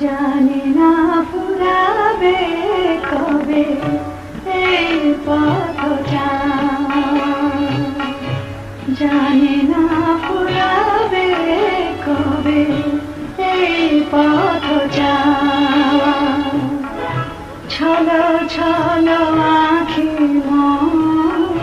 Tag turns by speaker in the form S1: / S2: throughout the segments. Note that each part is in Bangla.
S1: জানি না ফুরাবে কবে এই পথটা, জানি না ফুরাবে কবে এই পথটা। ছলো ছলো আঁখি মোর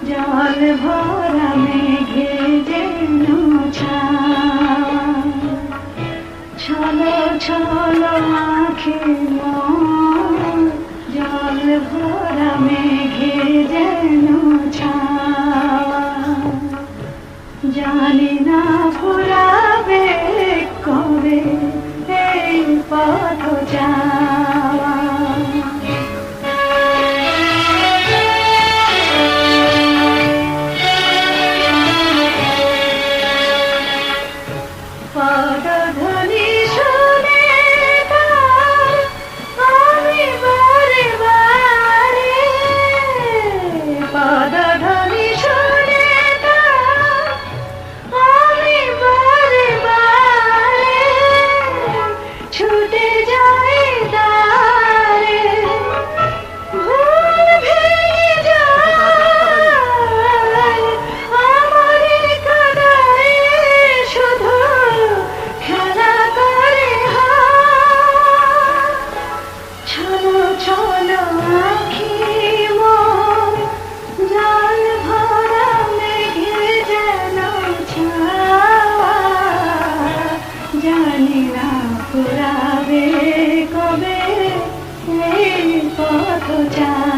S1: জল ভরা মেঘে যেন ছায়া। ছলো ছলো আঁখি মোর জল ভরা মেঘে যেন ছায়া। জানি না ফুরাবে কবে এই পথ যাওয়া। পদধ্বনি শুনে তার আমি বারে বারে, পদধ্বনি শুনে তার আমি বারে বারে ছুটে যাই তারে। ভুল ভেঙে যায় আমারই কাদায়, শুধু খেলা করে হায়। ছলো ছলো আঁখি মোর জল ভরা মেঘে যেন ছায়া। জানি না ফুরাবে কবে এই পথ যাওয়া।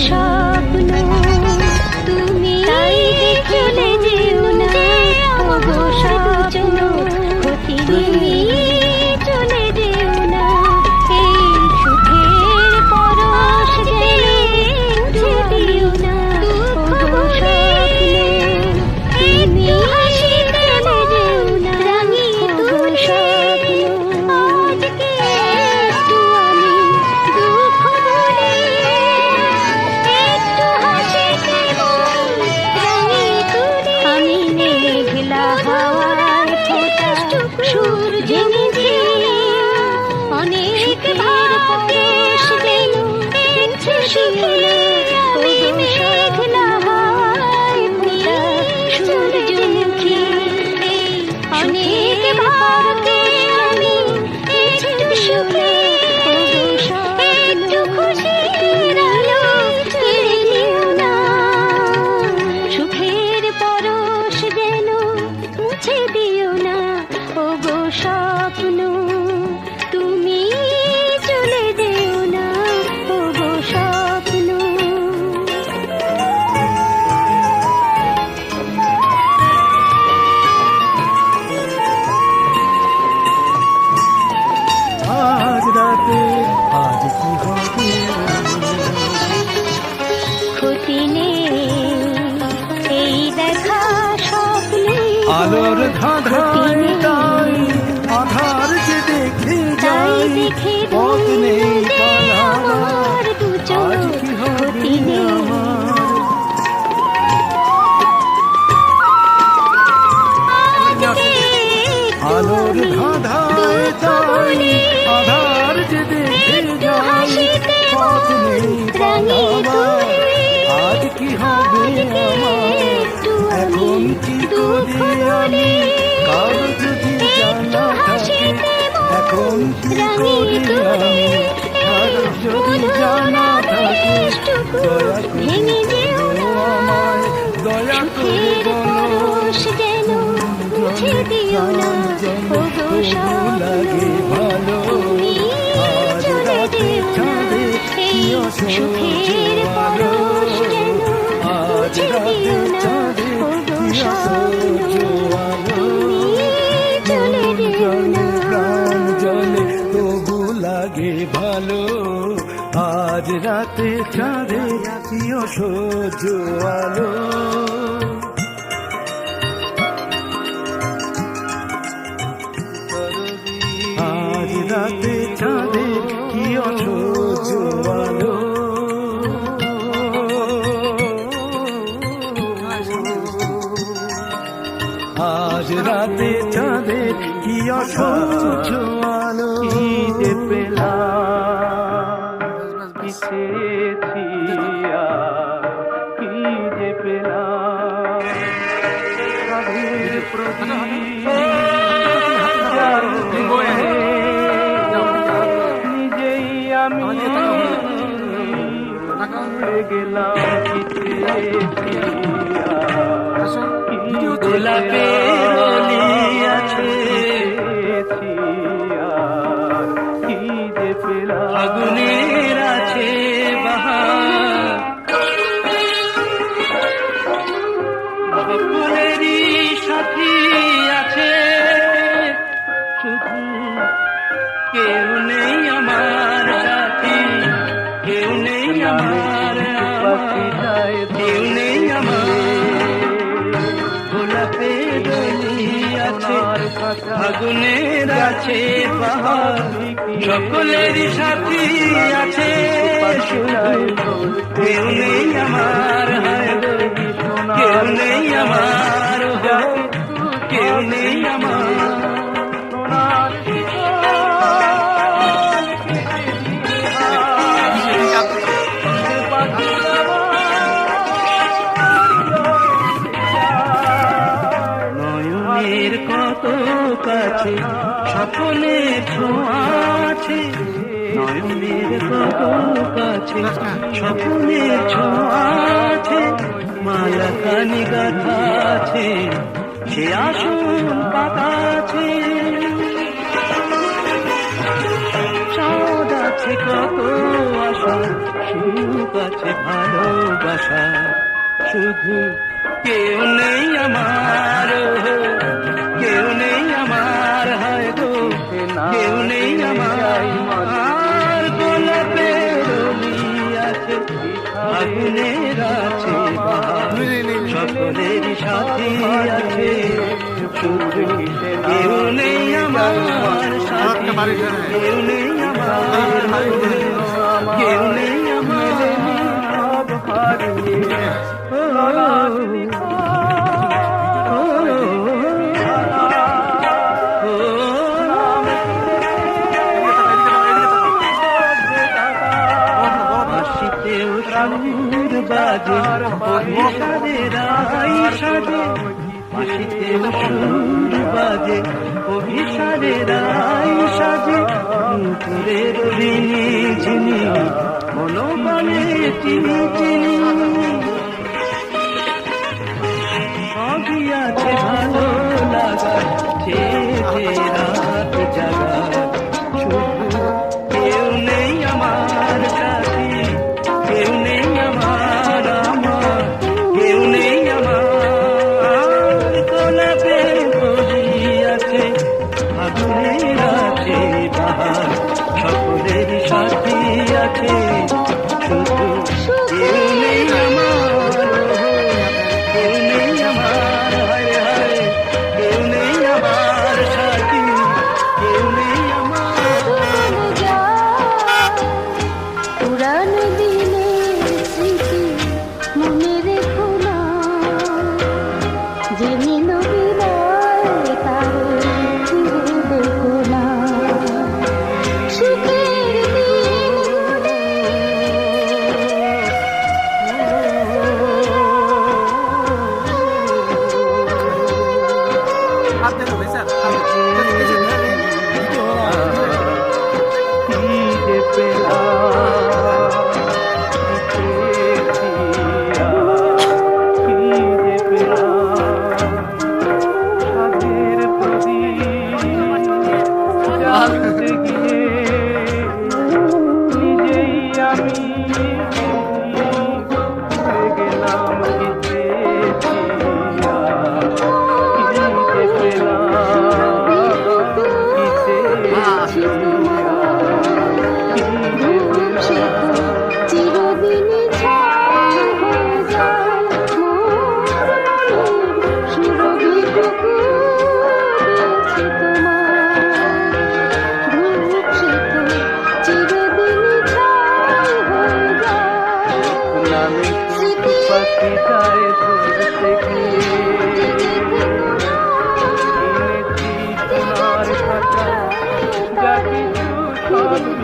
S1: স্বপ্ন তুমি তাই দেখলে যেও না, ওগো স্বপ্ন ক্ষতি তুমি চলে যেও না। এই সুখের পরশ গেলে দিও না, ওগো স্বপ্ন তুমি হাসি চলে যেও না, ওগো স্বপ্ন। আজকে একটু আমি দুঃখ ভুলে অনেক ভার পরশ যেন শিলে মেঘলা হাওয়ায় ভোলা সূর্যমুখী। অনেক ভারতে আমি একটু সুখে, একটু খুশির আলো ছেড়ে দিও না। সুখের পরশ যেন মুছে দিও না, ওগো স্বপ্ন তুমি চলে যেও না, ওগো স্বপ্ন।
S2: আজ রাতে ধাঁধায় তাই আধার যে দেখে যাই, পথ নেই পালাবার, আজ কি হবে আমার। আলোর ধাঁধায় তাই আধার যে দেখে যাই, পথ নেই পালাবার, আজ কি হবে আমার। এখন কি করি আমি কারো যদি জানা থাকে, এখন কি করি আমি কারো যদি জানা থাকে, দয়া করে বলো আমায়, দয়া করে বলো লাগে ভালো। আজ রাতে চাঁদে কি অসহ্য আলো, আজ রাতে চাঁদে কি অসহ্য আলো। জলে প্রাণ জলে তবু লাগে ভালো, আজ রাতে চাঁদে কি অসহ্য আলো। আজ রাতে চাঁদের কি অসহ্য আলো। আজ রাতে চাঁদের কি অসহ্য আলো।
S3: ঈদে পেলাম কিসেছি কি যে পেলাম স্বাধীর প্রদীপ নিজেই আমি ভুলে গেলাম কিসেছি গোলাপের অলি আছে কি যে পেলাম আগুনের আছে বাহার সকলেরই সাথী আছে শুধু কেউ নেই আমার সাথী, কেউ নেই আমার কেউ নেই আমার। গোলাপের আছে আগুনের আছে পাহাড় সকলেরই সাথী আছে কেউ নেই আমার, কেউ নেই আমার, কেউ নেই আমার। নয়নের কত কাছে স্বপ্নের ছোঁয়া আছে, নয়নের কত কাছে স্বপ্নের ছোঁয়া আছে, মালা কানি গাথা আছে সে আসন পাতা আছে, চাঁদ আছে কত আশা সুখ আছে ভালোবাসা, শুধু কেউ নেই আমার, কেউ নেই আমার, হয় গো কেউ নেই আমার। গোলাপের আছে আগুনের আছে সকলের সাথী আছে, শুধু কেউ নেই আমার সাথী, কেউ নেই আমার, কেউ নেই আমার। সুর বাজে অভিসারের সাজে, বাঁশিতেও সুর বাজে অভিসারের সাজে, নূপুরের রিনি ঝিনি মনোবলে চিনি চিনি, সবই আছে ভালো লাগা যে রাত জাগা, শুধু কেউ নেই আমার সাথী, কেউ নেই আমার, আমার কেউ নেই আমার। গোলাপের কলি আছে আগুনের আছে বাহার সকলের সাথী আছে, শুধু কেউ নেই আমার, কেউ নেই আমার, হায় হায় কেউ নেই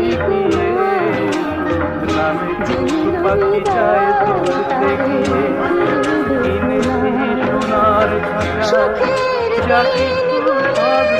S3: শিখিয়ে নামে কিছু পাখি চায় তোর দেখিয়ে কিনেছি সোনার খাঁচা যা কিছু হবে